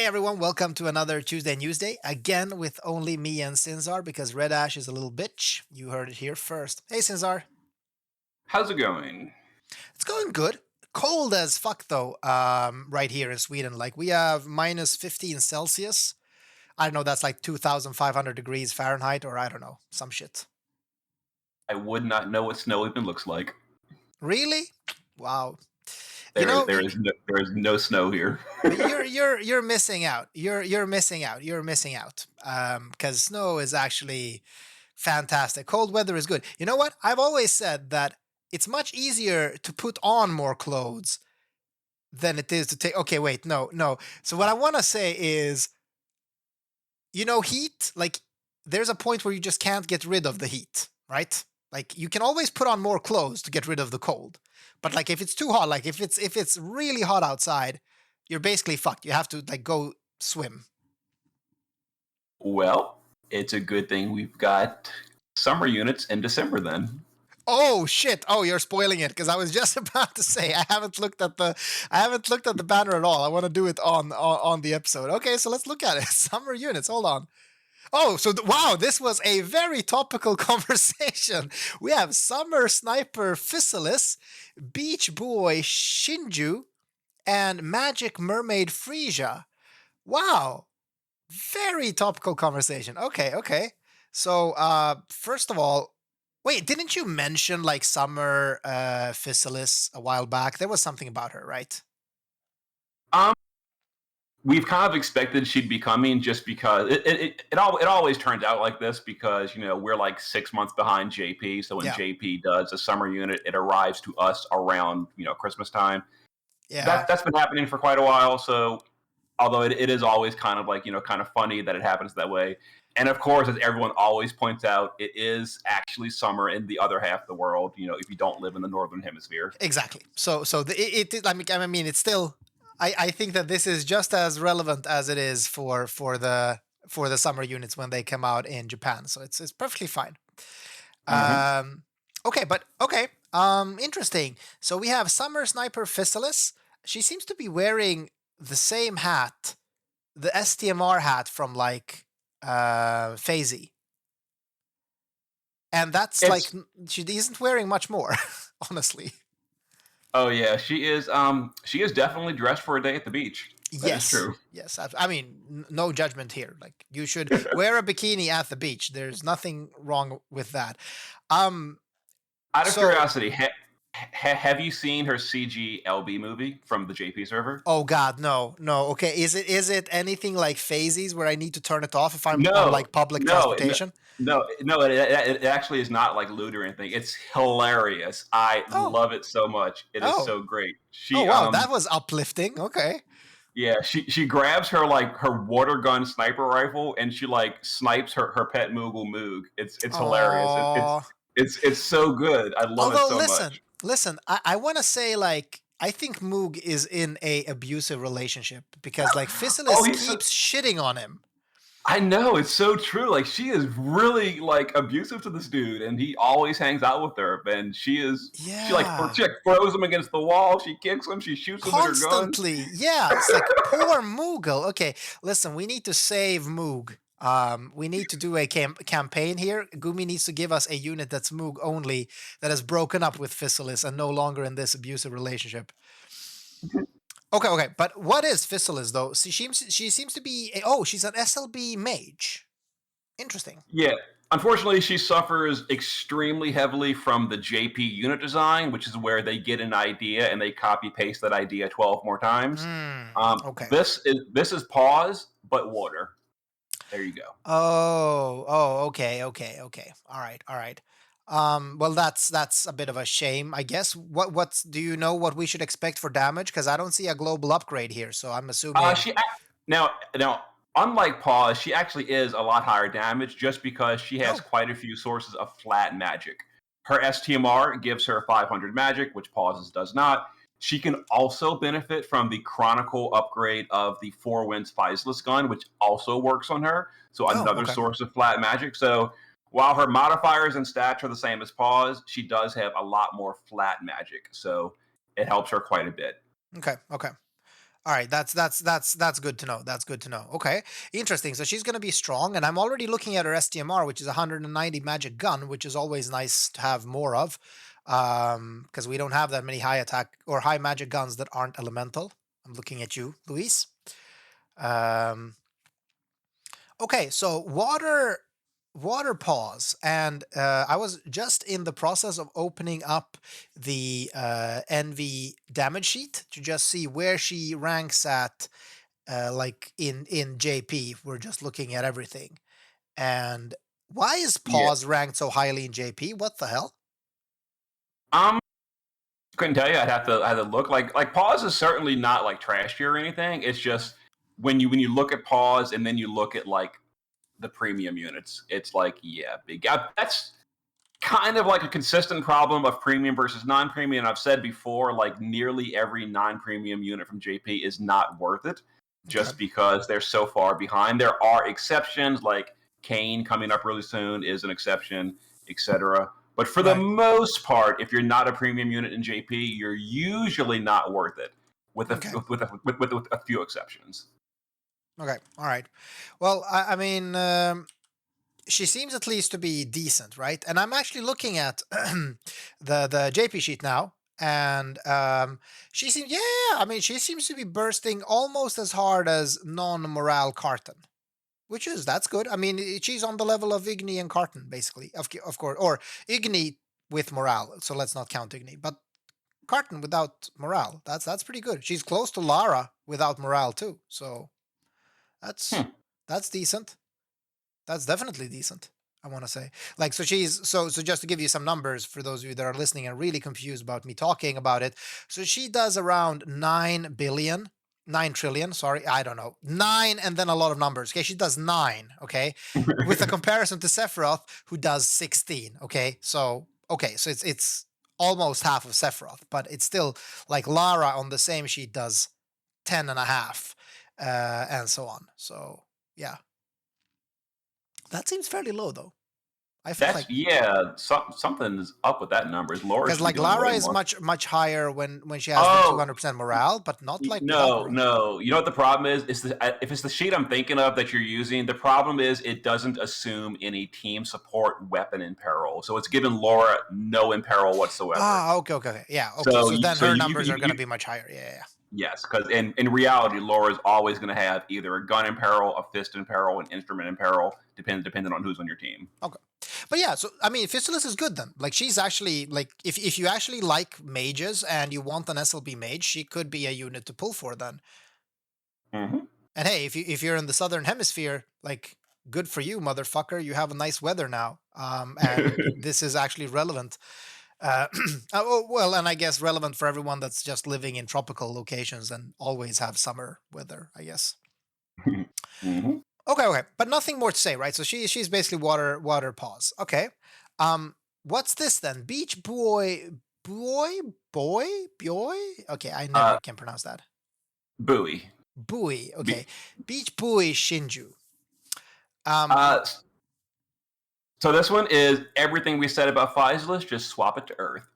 Hey everyone, welcome to another Tuesday Newsday. Again with only me and Sinzar because Red Ash is a little bitch. You heard it here first. Hey Sinzar. How's it going? It's going good. Cold as fuck though, right here in Sweden. Like we have minus 15 Celsius. I don't know, that's like 2,500 degrees Fahrenheit or I don't know, some shit. I would not know what snow even looks like. Really? Wow. You There, know, there is no snow here. you're missing out. You're missing out. You're missing out. Because snow is actually fantastic. Cold weather is good. You know what? I've always said that it's much easier to put on more clothes than it is to take. Okay, wait, no. So what I want to say is, heat. Like, there's a point where you just can't get rid of the heat, right? Like, you can always put on more clothes to get rid of the cold. But like, if it's too hot, like if it's really hot outside, you're basically fucked. You have to like go swim. Well, it's a good thing we've got summer units in December then. Oh shit! Oh, you're spoiling it because I was just about to say I haven't looked at the banner at all. I want to do it on the episode. Okay, so let's look at it. Summer units. Hold on. Oh, so wow, this was a very topical conversation. We have Summer Sniper Faisy, Beach Boy Shinju, and Magic Mermaid Freesia. Wow, very topical conversation. Okay. So, first of all, wait, didn't you mention like Summer Faisy a while back? There was something about her, right? Um, we've kind of expected she'd be coming just because it always turns out like this because we're like 6 months behind JP. So when Yeah, JP does a summer unit, it arrives to us around Christmas time. yeah. That's been happening for quite a while. So although it is always kind of like kind of funny that it happens that way. And of course, as everyone always points out, it is actually summer in the other half of the world, if you don't live in the northern hemisphere. Exactly. So I mean, it's still. I think that this is just as relevant as it is for the summer units when they come out in Japan. So it's perfectly fine. Hmm. Um, okay, but okay. Interesting. So we have Summer Sniper Faisy. She seems to be wearing the same hat, the STMR hat from like Faisy, and that's like It's she isn't wearing much more, honestly. Oh yeah, she is definitely dressed for a day at the beach. That is Yes. true. Yes. I mean, no judgment here. Like, you should wear a bikini at the beach. There's nothing wrong with that. Um. Out of So, curiosity, have you seen her CGLB movie from the JP server? oh God, no. Okay, is it anything like phases where I need to turn it off if I'm on No, like public no, no, transportation? no. It actually is not like lewd or anything. It's hilarious. I Oh. love it so much. It is Oh. so great. Oh She wow, that was uplifting. Okay. Yeah, she grabs her water gun sniper rifle and she like snipes her pet Moogle Moog. It's hilarious. Oh. It's so good. I love it Although so listen, much. listen, I want to say like I think Moog is in a abusive relationship because like Oh, Faisy he's so, keeps shitting on him. I know it's so true. Like she is really like abusive to this dude, and he always hangs out with her. And Yeah. she like throws him against the wall. She kicks him. She shoots him with her gun. Constantly. Yeah. It's like poor Moogle. Okay. Listen, we need to save Moog. We need to do a campaign here. Gumi needs to give us a unit that's Moog only that has broken up with Faisy and no longer in this abusive relationship. Okay. But what is Faisy though? She seems to be she's an SLB mage. Interesting. Yeah. Unfortunately, she suffers extremely heavily from the JP unit design, which is where they get an idea and they copy paste that idea 12 more times. Okay. This is pause, but water. There you go. Oh, okay. All right. Well, that's a bit of a shame, I guess. Do you know what we should expect for damage? Because I don't see a global upgrade here, so I'm Uh, assuming. she ac- now unlike pause, she actually is a lot higher damage just because she has Oh, quite a few sources of flat magic. Her STMR gives her 500 magic, which pauses does not. She can also benefit from the Chronicle upgrade of the Four Winds Faisless gun, which also works on her. So another okay, source of flat magic. So while her modifiers and stats are the same as pause, she does have a lot more flat magic. So it helps her quite a bit. okay. All right, that's good to know. That's good to know. Okay, interesting. So she's going to be strong, and I'm already looking at her STMR, which is 190 magic gun, which is always nice to have more of, because we don't have that many high attack or high magic guns that aren't elemental. I'm looking at you, Luis. Um, okay, so water pause, and I was just in the process of opening up the NV damage sheet to just see where she ranks at, like in JP. We're just looking at everything. And why is Yeah. pause ranked so highly in JP? What the hell? Um, couldn't tell you. I had to look. Like pause is certainly not like trashy or anything. It's just when you look at pause and then you look at like the premium units, it's like yeah, big. That's kind of like a consistent problem of premium versus non-premium. I've said before, like nearly every non-premium unit from JP is not worth it, Okay. just because they're so far behind. There are exceptions, like Kane coming up really soon is an exception, etc. But for the Right. most part, if you're not a premium unit in JP, you're usually not worth it, with a Okay. with a few exceptions. Okay. All right. Well, I mean, she seems at least to be decent, right? And I'm actually looking at the JP sheet now, and she seems, yeah, I mean, she seems to be bursting almost as hard as non-morale Carton, which is that's good. I mean, she's on the level of Igni and Carton, basically, of course, or Igni with morale. So let's not count Igni, but Carton without morale. That's pretty good. She's close to Lara without morale too. So that's Hmm. that's decent. That's definitely decent. I want to say, like, so she's so just to give you some numbers for those of you that are listening and really confused about me talking about it. So she does around 9 billion, 9 trillion. Sorry, I don't know, nine and then a lot of numbers. Okay, she does nine. Okay, with a comparison to Sephiroth, who does 16. Okay, so it's almost half of Sephiroth, but it's still like Lara on the same sheet does 10 and a half, and so on. So yeah, that seems fairly low, though. I felt That's like yeah. Something's up with that number. Laura because should be like doing Lara way is more. much higher when she has the Oh, 200% morale, but not like without no, morale. no. You know what the problem is? If it's the sheet I'm thinking of that you're using, the problem is it doesn't assume any team support weapon in peril. So it's given Laura no imperil whatsoever. Ah, okay, yeah, okay. So So then so her you numbers you, are going to you be much higher. Yeah. yes, because in reality, Laura is always going to have either a gun in peril, a fist in peril, an instrument in peril, depending on who's on your team. Okay, but yeah. So I mean, Fistulas is good then. Like she's actually like if you actually like mages and you want an SLB mage, she could be a unit to pull for then. Hmm. And hey, if you're in the southern hemisphere, like good for you, motherfucker. You have a nice weather now. And this is actually relevant. Oh, well, and I guess relevant for everyone that's just living in tropical locations and always have summer weather, I guess. Hmm. Okay, but nothing more to say, right? So she's basically water pause. Okay. What's this then? Beach boy. Okay, I never Uh, can pronounce that. Buoy. Buoy. Okay, Be- Beach Buoy Shinju. Um, Uh, so this one is everything we said about Faisalus, just swap it to Earth.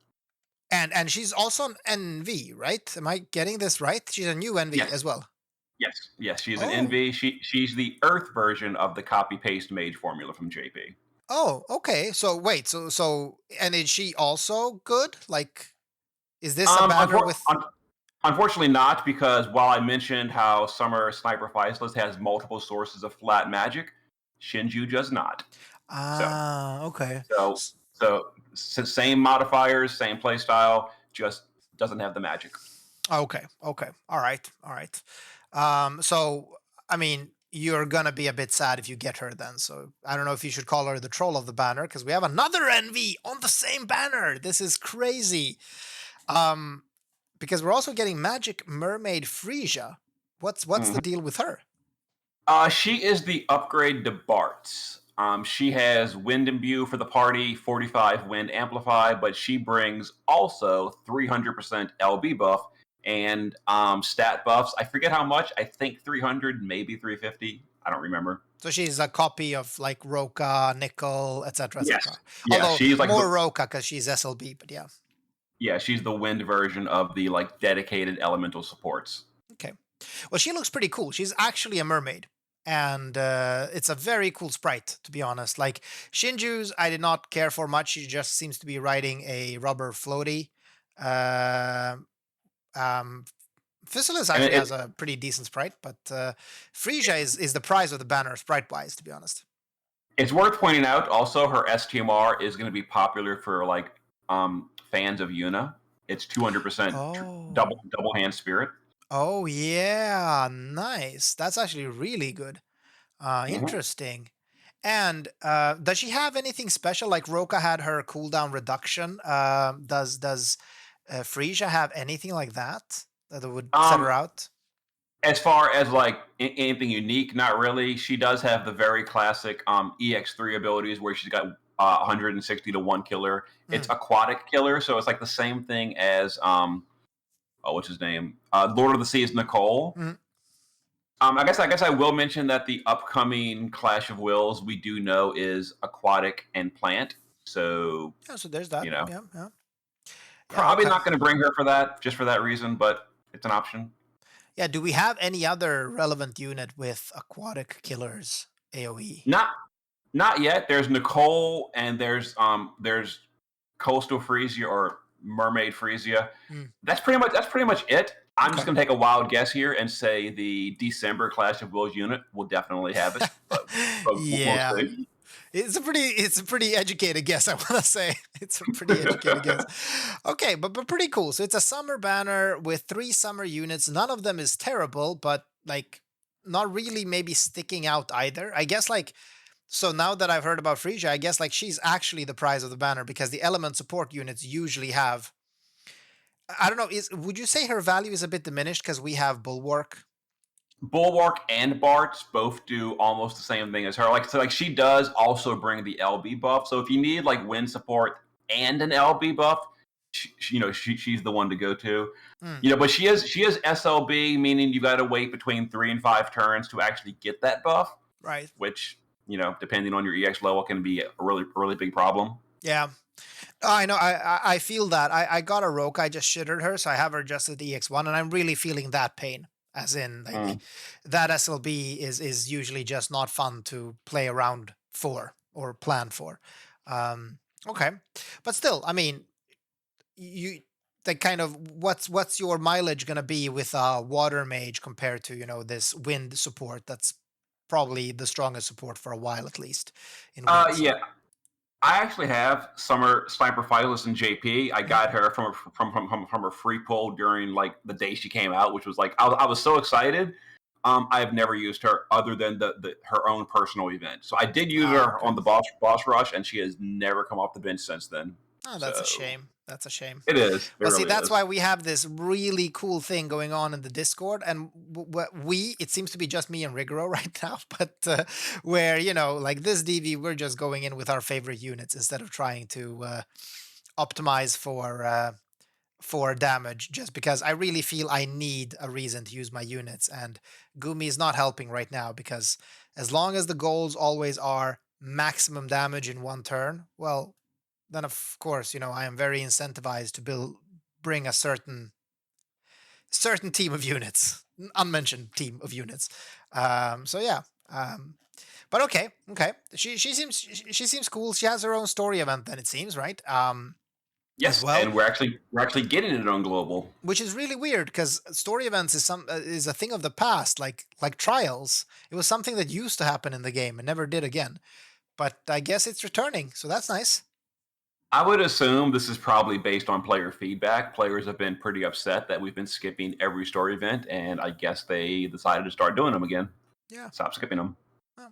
and she's also an NV, right? Am I getting this right? She's a new NV Yes, as well. yes. She's an Oh, NV. She's the Earth version of the copy paste mage formula from JP. oh, okay. So wait, and is she also good? Like, is this a Um, banner unfor- with? un- Unfortunately, not because while I mentioned how Summer Sniper Faisy has multiple sources of flat magic, Shinju does not. So, Ah, okay. so, same modifiers, same playstyle, just doesn't have the magic. Okay. All right. So I mean, you're gonna be a bit sad if you get her then. So I don't know if you should call her the troll of the banner because we have another NV on the same banner. This is crazy. Um, because we're also getting Magic Mermaid Freesia. What's the Mhm. deal with her? She is the upgrade to Bart's. She has Wind Imbue for the party, 45 Wind Amplify, but she brings also 300% LB buff and stat buffs. I forget how much. I think 300, maybe 350. I don't remember. So she's a copy of like Roka, Nickel, etc., Yes. etc. Yeah, Although she's like more the Roka because she's SLB, but yeah. yeah, she's the wind version of the like dedicated elemental supports. Okay. Well, she looks pretty cool. She's actually a mermaid. And it's a very cool sprite, to be honest. Like Shinju's, I did not care for much. She just seems to be riding a rubber floaty. Uh, um, Physalis And actually has a pretty decent sprite, but Freesia is the prize of the banner sprite wise, to be honest. it's worth pointing out also her STMR is going to be popular for like fans of Yuna. It's 200% Oh, double hand spirit. oh yeah, nice. That's actually really good. Mhm. Interesting. And does she have anything special? Like Roka had her cooldown reduction. Does Frisia have anything like that that would set her Um, out? as far as like anything unique, not really. She does have the very classic EX3 abilities where she's got 160 to one killer. It's Mm, aquatic killer, so it's like the same thing as oh, what's his name? Lord of the Seas Nicole. mm. I guess I will mention that the upcoming Clash of Wills we do know is aquatic and plant. So Yeah, so there's that. you know, Yeah, yeah, yeah. probably Okay. not going to bring her for that, just for that reason, but it's an option. Yeah. Do we have any other relevant unit with aquatic killers AOE? Not not yet. There's Nicole and there's Coastal Freesia or Mermaid Freesia. Mm, That's pretty much it. I'm just okay. going to take a wild guess here and say the December Clash of Wills unit will definitely have it, but we'll Yeah. see. It's a pretty educated guess, I want to say. It's a pretty educated guess. Okay, but pretty cool. So it's a summer banner with 3 summer units. None of them is terrible, but like not really maybe sticking out either. I guess like so now that I've heard about Frisia, I guess like she's actually the prize of the banner because the element support units usually have I don't know, is would you say her value is a bit diminished because we have Bulwark? Bulwark and Bart's both do almost the same thing as her. Like so, like she does also bring the LB buff. So if you need like wind support and an LB buff, she's the one to go to. Hmm, But she is SLB, meaning you got to wait between 3 and 5 turns to actually get that buff, right. which depending on your EX level, can be a really big problem. Yeah. I know. I feel that. I got a Roke. I just shittered her, so I have her just at the EX1, and I'm really feeling that pain. As in, like Mm. that SLB is usually just not fun to play around for or plan for. Um, okay, but still, I mean, you the kind of what's your mileage gonna be with a water mage compared to this wind support? That's probably the strongest support for a while, at least in wind. Yeah, So. I actually have Summer Sniper Faisy in JP. I Mhm. got her from her free pull during like the day she came out, which was like I was so excited. I've never used her other than the her own personal event. So I did use Ah, her okay. on the boss rush, and she has never come off the bench since then. Oh, that's a So shame. That's a shame. it is. It But see, really that's is. why we have this really cool thing going on in the Discord, and it seems to be just me and Rigoro right now, but where like this DV, we're just going in with our favorite units instead of trying to optimize for damage, just because I really feel I need a reason to use my units, and Gumi is not helping right now because as long as the goals always are maximum damage in 1 turn, well, then of course I am very incentivized to bring a certain team of units, unmentioned team of units. So yeah. But okay. She seems cool. She has her own story event, then it seems, right? As Yes, well, and we're actually getting it on global. which is really weird because story events is a thing of the past, like trials. It was something that used to happen in the game and never did again. But I guess it's returning, so that's nice. I would assume this is probably based on player feedback. Players have been pretty upset that we've been skipping every story event, and I guess they decided to start doing them again. Yeah. Stop skipping them. Yeah.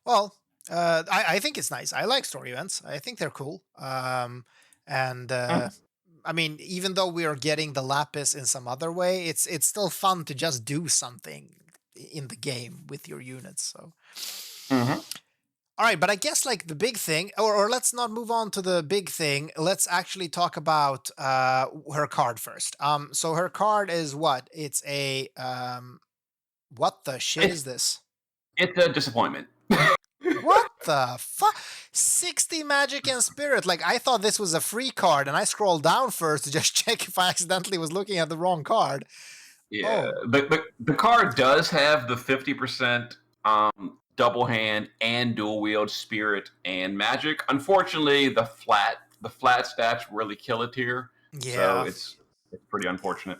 Well, I think it's nice. I like story events. I think they're cool. And I mean, even though we are getting the lapis in some other way, it's still fun to just do something in the game with your units. So, Mm-hmm. all right, but I guess like the big thing, or let's not move on to the big thing. Let's actually talk about her card first. So her card is what? It's a what the shit It's is this? it's a disappointment. What the fuck? 60 magic and spirit. Like, I thought this was a free card, and I scrolled down first to just check if I accidentally was looking at the wrong card. Yeah, Oh, the card does have the 50% double hand and dual wield spirit and magic. Unfortunately, the flat stats really kill it here, so yeah. it's pretty unfortunate.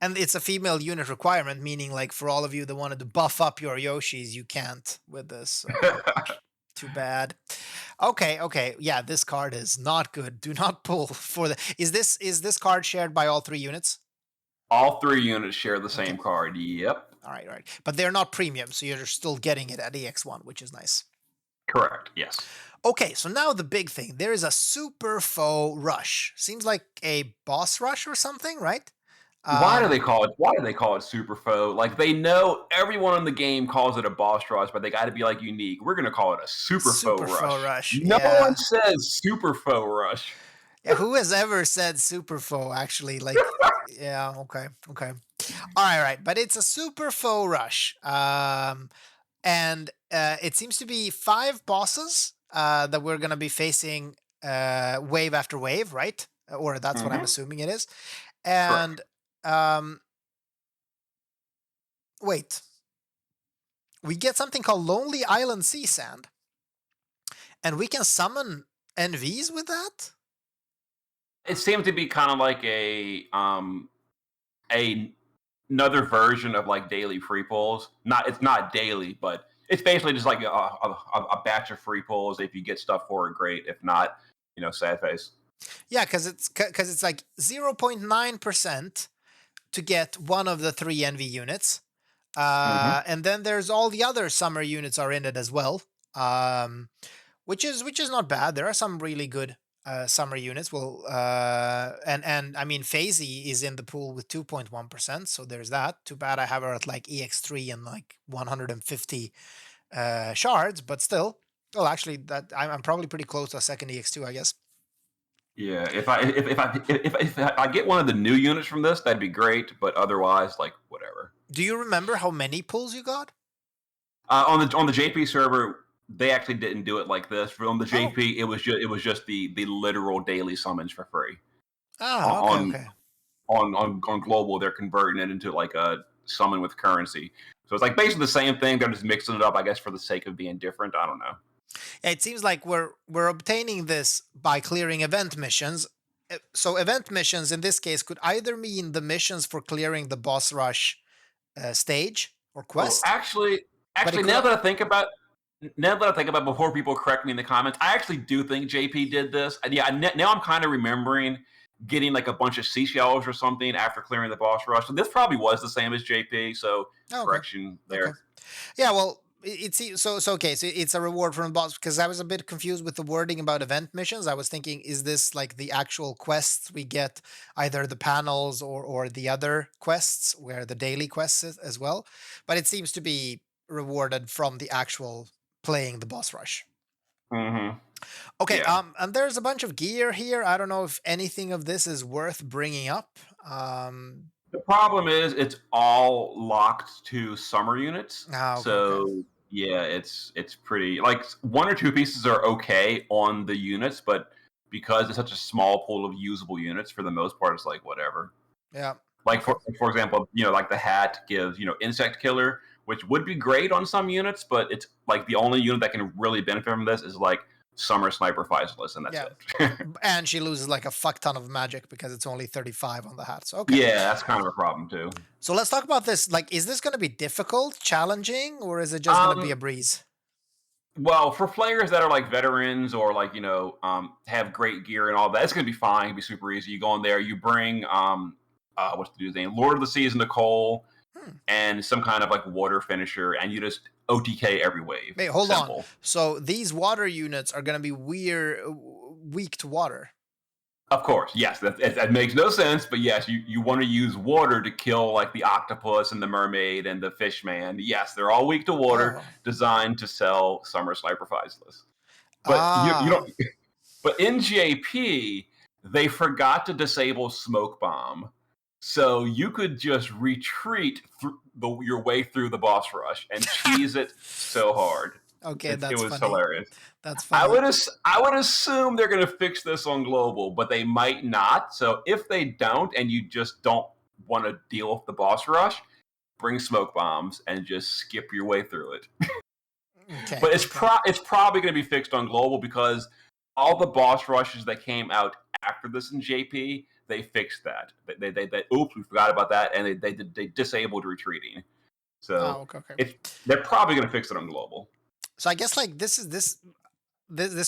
And it's a female unit requirement, meaning like for all of you that wanted to buff up your Yoshis, you can't with this. So too bad. Okay, okay. Yeah, this card is not good. Do not pull for the is this card shared by all 3 units? All three units share the Okay. same card. Yep, All right, all right. But they're not premium, so you're still getting it at EX1, which is nice. correct. Yes. Okay, so now the big thing. There is a super faux rush. Seems like a boss rush or something, right? Why do Um, they call it? Why do they call it super foe? Like they know everyone in the game calls it a boss rush, but they got to be like unique. We're gonna call it a super foe super faux rush. rush. No one Yeah. says super foe rush. Yeah, who has ever said super faux actually? Like, yeah, okay, okay. All right. But it's a super faux rush. And it seems to be 5 bosses that we're going to be facing wave after wave, right? Or that's what I'm Mm-hmm. assuming it is. Correct. And wait, we get something called Lonely Island Sea Sand, and we can summon NVs with that. It seemed to be kind of like a another version of like daily free pulls. Not it's not daily, but it's basically just like a batch of free pulls. If you get stuff for it, great. If not, sad face. Yeah, because it's like 0.9% to get one of the 3 NV units. Mm-hmm. And then there's all the other summer units are in it as well, which is not bad. There are some really good summer units. Well, and I mean Faisy is in the pool with 2.1%, so there's that. Too bad I have her at like EX3 and like 150 shards, but still. Well, actually, that I'm probably pretty close to a second EX2, I guess. Yeah, if I get one of the new units from this, that'd be great. But otherwise, like whatever. Do you remember how many pulls you got? On the JP server, they actually didn't do it like this. On the Oh, JP, it was just the literal daily summons for free. okay, On okay. on global, they're converting it into like a summon with currency. So it's like basically the same thing. They're just mixing it up, I guess, for the sake of being different. I don't know. It seems like we're obtaining this by clearing event missions. So event missions in this case could either mean the missions for clearing the boss rush stage or Oh, quest, actually, but it actually, could. now that I think about, before people correct me in the comments, I actually do think JP did this. And yeah, now I'm kind of remembering getting like a bunch of seashells or something after clearing the boss rush. So this probably was the same as JP. So Oh, okay, correction okay. there. Yeah, well, it's so okay. So it's a reward from the boss because I was a bit confused with the wording about event missions. I was thinking, is this like the actual quests we get, either the panels or the other quests, where the daily quests as well? But it seems to be rewarded from the actual playing the boss rush. Mm-hmm. Okay, Yeah. and there's a bunch of gear here. I don't know if anything of this is worth bringing up. The problem is it's all locked to summer units. Okay, okay. So yeah, it's pretty like one or two pieces are okay on the units, but because it's such a small pool of usable units, for the most part, it's like whatever. Yeah. Like Okay. for example, like the hat gives insect killer, which would be great on some units, but it's like the only unit that can really benefit from this is like summer sniper Faisy, and that's Yeah. it. And she loses like a fuck ton of magic because it's only 35 on the hat. So okay. Yeah, that's kind of a problem too. So let's talk about this. Like, is this going to be difficult, challenging, or is it just going to be Um, a breeze? Well, for players that are like veterans or like have great gear and all that, it's gonna be fine. It'll be super easy. You go in there, you bring what's the dude's name? Lord of the Seas Nicole Hmm. and some kind of like water finisher, and you just OTK every wave. Wait, hold on. Simple. So these water units are going to be weak to water. Of course, yes, that makes no sense, but yes, you want to use water to kill like the octopus and the mermaid and the fish man. Yes, they're all weak to water, Oh. designed to sell summer sniper Faisy. But you Ah. don't. But in JP, they forgot to disable smoke bomb, so you could just retreat your way through the boss rush and cheese it so hard. Okay, It that's was funny. hilarious. That's I funny. would I would assume they're going to fix this on global, but they might not. So if they don't, and you just don't want to deal with the boss rush, bring smoke bombs and just skip your way through it. Okay. But it's probably going to be fixed on global because all the boss rushes that came out after this in JP, they fixed that. They oops, we forgot about that, and they disabled retreating. So okay. they're probably going to fix it on global. So I guess like this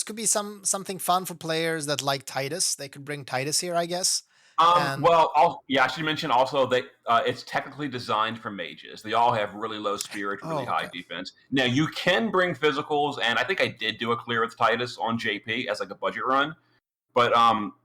could be something fun for players that like Titus. They could bring Titus here, I guess. I should mention also that it's technically designed for mages. They all have really low spirit, really high defense. Now you can bring physicals, and I think I did do a clear with Titus on JP as like a budget run. But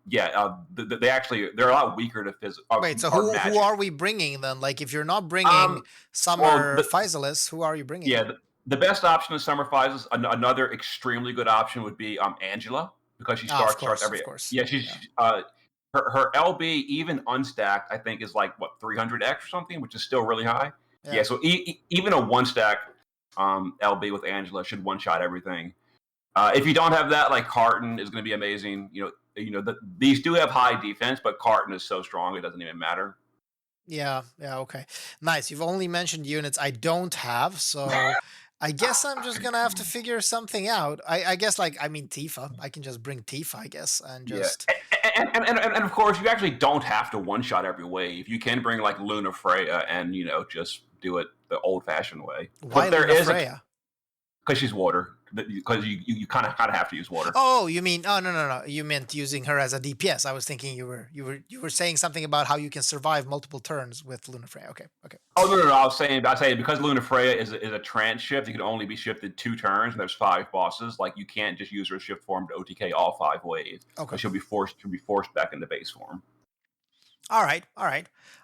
they're a lot weaker to physical. Wait, so who are we bringing then? Like, if you're not bringing Summer Faisalis, who are you bringing? Yeah, the best option is Summer Faisalis. Another extremely good option would be Angela, because she starts every. Yeah, she's her LB even unstacked, I think, is like what 300x or something, which is still really high. Yeah, so even a one stack LB with Angela should one shot everything. If you don't have that, like Carton is going to be amazing. These do have high defense, but Carton is so strong it doesn't even matter. Yeah, okay. Nice. You've only mentioned units I don't have, so I guess I'm just gonna have to figure something out. I guess Tifa. I can just bring Tifa, I guess, and just and of course you actually don't have to one shot every wave. You can bring like Luna Freya and just do it the old fashioned way. Why Luna Freya? Because she's water. Because you kind of have to use water. Oh, you mean? Oh, no. You meant using her as a DPS. I was thinking you were saying something about how you can survive multiple turns with Luna Freya. Okay. Oh no. I was saying because Luna Freya is a trance shift, you can only be shifted 2 turns, and there's 5 bosses. Like you can't just use her shift form to OTK all 5 waves. Okay. She'll be forced back into base form. All right.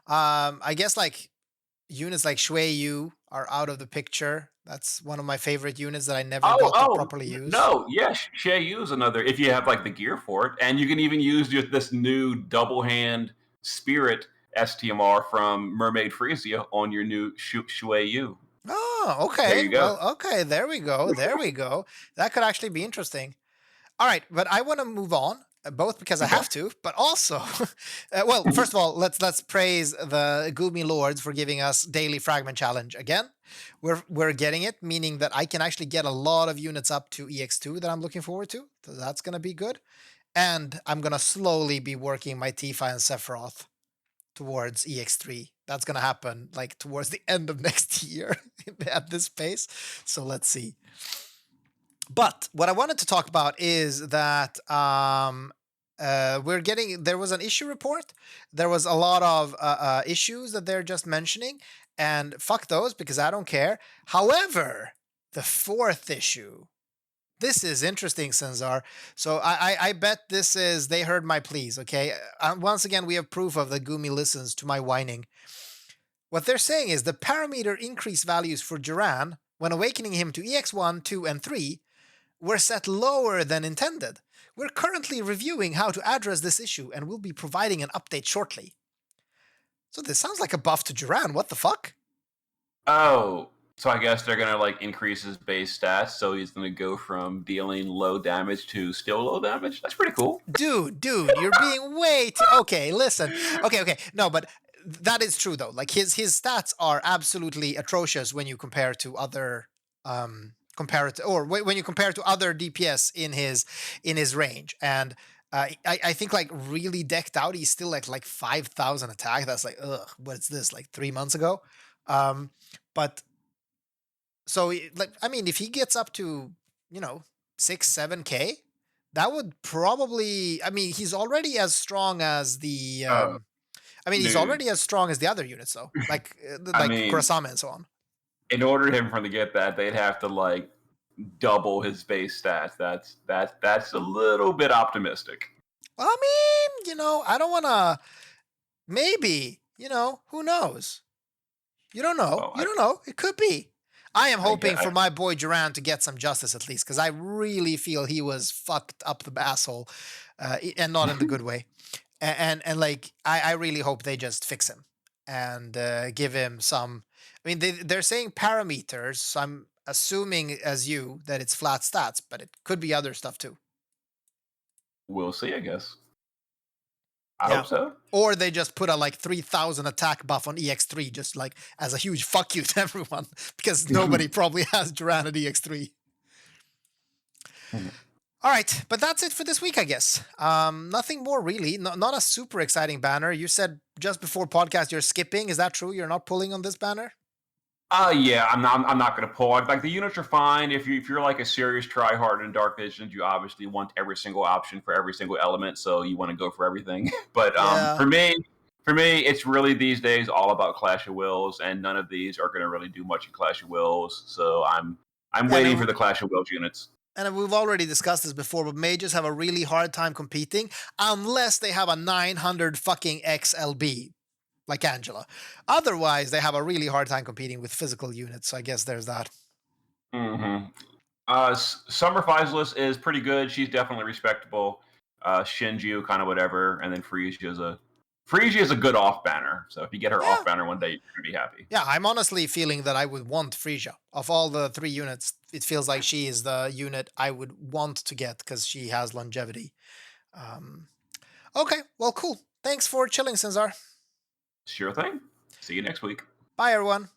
I guess like units like Shui Yu are out of the picture. That's one of my favorite units that I never got to properly use. No, yes, Shui Yu is another. If you have like the gear for it, and you can even use just this new double hand spirit STMR from Mermaid Freesia on your new Shui Yu. Oh, okay. There you go. Well, okay, there we go. That could actually be interesting. All right, but I want to move on. Both because I have to, but also, well, first of all, let's praise the Gumi Lords for giving us daily fragment challenge again. We're getting it, meaning that I can actually get a lot of units up to EX2 that I'm looking forward to. So that's gonna be good, and I'm gonna slowly be working my Tifa and Sephiroth towards EX3. That's gonna happen like towards the end of next year at this pace. So let's see. But what I wanted to talk about is that there was an issue report. There was a lot of issues that they're just mentioning, and fuck those because I don't care. However, the 4th issue, this is interesting, Senzar. So I bet this is, they heard my pleas, okay? Once again, we have proof of the Gumi listens to my whining. What they're saying is the parameter increase values for Duran when awakening him to EX1, 2, and 3 were set lower than intended. We're currently reviewing how to address this issue and we'll be providing an update shortly. So this sounds like a buff to Duran. What the fuck? Oh, so I guess they're gonna like increase his base stats, so he's gonna go from dealing low damage to still low damage. That's pretty cool. Dude, you're being way too... Okay, listen. Okay. No, but that is true though. Like his stats are absolutely atrocious when you compare to other when you compare to other DPS in his range, and I think like really decked out, he's still like 5,000 attack. That's like, ugh, what's this, like 3 months ago? But so like, I mean, if he gets up to 6-7K, that would probably, I mean, he's already as strong as the he's already as strong as the other units though, like Kurasame and so on. In order for him to get that, they'd have to like double his base stats. That's a little bit optimistic. Well, I mean, I don't want to. Maybe, who knows? You don't know. You don't know. It could be. I am hoping for my boy Duran to get some justice at least, because I really feel he was fucked up the asshole, and not in the good way. And like, I really hope they just fix him and give him some. I mean, they're saying parameters, so I'm assuming as you that it's flat stats, but it could be other stuff too. We'll see, I guess. I Yeah. hope so. Or they just put a like 3,000 attack buff on EX3, just like as a huge fuck you to everyone, because nobody probably has Duran at EX3. All right, but that's it for this week, I guess. Nothing more really. Not a super exciting banner. You said just before podcast you're skipping. Is that true? You're not pulling on this banner? Yeah, I'm not going to pull. Like the units are fine. If you're like a serious tryhard in Dark Visions, you obviously want every single option for every single element, so you want to go for everything. But Yeah. for me, it's really these days all about Clash of Wills, and none of these are going to really do much in Clash of Wills. So I'm waiting for the Clash of Wills units. And we've already discussed this before, but mages have a really hard time competing unless they have a 900 fucking XLB, like Angela. Otherwise, they have a really hard time competing with physical units. So I guess there's that. Mm-hmm. Summer Faisy is pretty good. She's definitely respectable. Shinju, kind of whatever, and then Freesia is a good off banner. So if you get her Yeah. off banner one day, you're gonna be happy. Yeah, I'm honestly feeling that I would want Freesia. Of all the 3 units, it feels like she is the unit I would want to get because she has longevity. Okay, well, cool. Thanks for chilling, Cesar. Sure thing. See you next week. Bye, everyone.